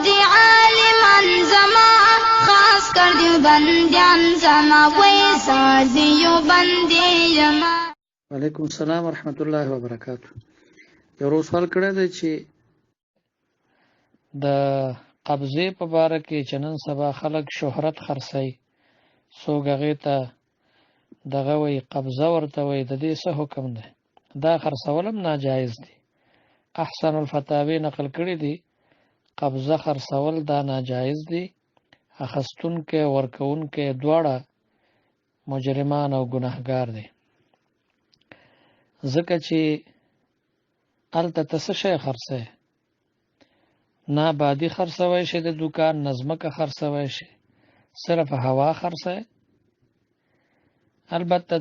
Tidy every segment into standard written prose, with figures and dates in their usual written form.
دی عالمان زما خاص کر دیو بندیان زما ویسار دیو بندی یما. وعلیکم السلام ورحمت الله وبرکاتہ. یو روز سوال کړی دی چې د قبضې په باره کې چې نن سبا خلک شهرت خرڅوي، څوک هغې ته دغه وایي قبضه ورته وایي، د دې څه حکم دی؟ دا خرڅول هم ناجایز دي. احسن الفتاوی نقل کړي دي قبضه خرڅول دا ناجایز دي. اخستونکی ورکوونکی دواړه مجرمان او ګناهګار دي، ځکه چې هلته ته څه شی خرڅوې؟ نه آبادي خرڅوی شي د دوکان، نه ځمکه خرڅوی شي، صرف هوا خرڅوی. البته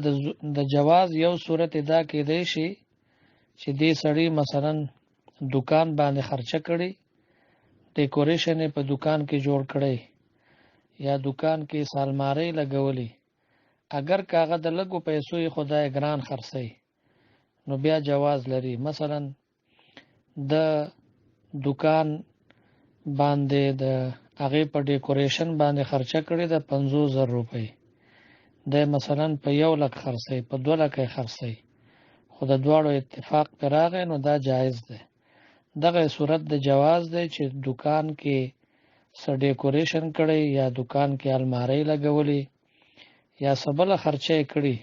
د جواز یو صورت دا کېدی شي چې دې سړي مثلا دوکان باندې خرچه کړي، ډیکوریشن یې په دوکان کې جوړ کړی یا دوکان کې سالمارۍ لګولی، اگر که هغه د لږو پیسو یې خدای ګران خرڅوي نو بیا جواز لري. مثلا د دوکان باندې د هغې په ډیکوریشن باندې خرچه کړې ده 50,000 روپۍ، د مثلا په 1 لک خرڅوي، په 2 لکه خرڅوي، خو د دواړو اتفاق پرې راغی نو دا جایز دی. دغه صورت د جواز دی چې دوکان کې څه ډیکوریشن کړی یا دوکان کې المارۍ لګولی یا څه بله خرچه یې کړي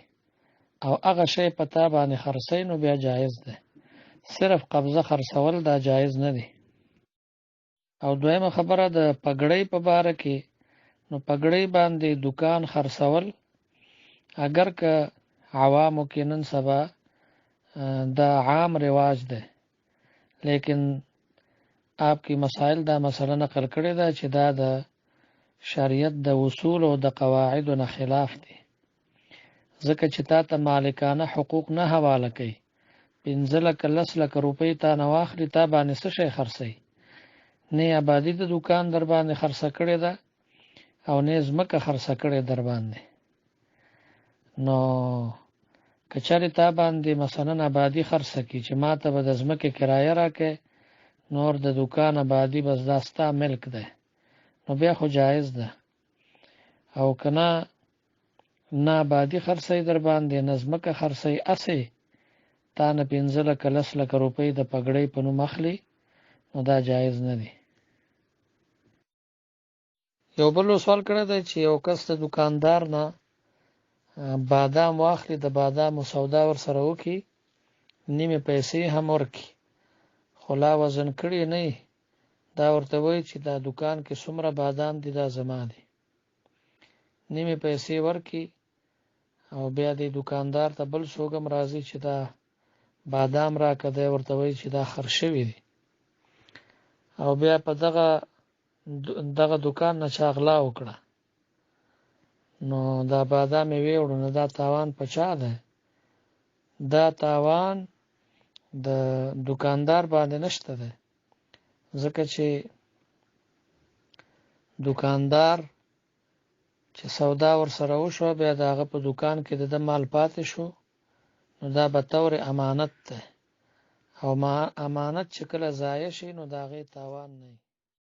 او هغه شی په تا باندې خرڅوي نو بیا جایز دی. صرف قبضه خرڅول دا جایز نه دی. او دویمه خبره د پګړۍ په باره کې، نو پګړۍ باندې دوکان خرڅول اگر که عوامو کې نن سبا دا عام رواج دی، لیکن آپ کی مسائل دا مسله نقل کړې ده چې دا د شریعت د اصول او د قواعدو نه خلاف دی، ځکه چې تا ته مالکانه حقوق نه حواله کوي. 15 لکه 10 لکه روپۍ تا نه واخلي، تا باندې څه شی خرڅوي؟ نه آبادي د دوکان در باندې خرڅه کړې ده او نه ځمکه خرڅه کړې در باندې. نو که چېرې تا باندې مثلا آبادي خرڅه کړي چې ما ته به د ځمکې کرایه راکړې، نور د دوکان آبادي بس دا ستا ملک دی، نو بیا خو جایز ده. او که نه آبادي خرڅوي در باندې، نه ځمکه خرڅوي، اسې تا نه 15 لکه 10 لکه روپۍ د پګړۍ په نوم اخلي، نو دا جایز نه دی. یو بل سوال کړی دی چې یو کس د دوکاندار نه بادام واخلي، د بادامو سودا ورسره وکړي، نیمې پیسې هم ورکړي، خو لا وزن کړي نه وي، دا ورته وایي چې دا دوکان کې څومره بادام دي دا زما دي. نیمې پیسې ورکړي او بیا دې دوکاندار ته بل څوک هم راځي چې دا بادام راکړه، دی ورته وایي چې دا خرڅ شوي دي، او بیا په دغه دوکان نه چا غلا وکړه، نو دا بادام یې ویوړو، نو دا تاوان په چا دی؟ دا تاوان د دوکاندار باندې نشته دی، ځکه چې دوکاندار چې سودا ورسره وشوه بیا د هغه په دوکان کې د مال پاتې شو، نو دا به طور امانت دی، او امانت چې کله ضایع شي نو د هغې تاوان نه وي.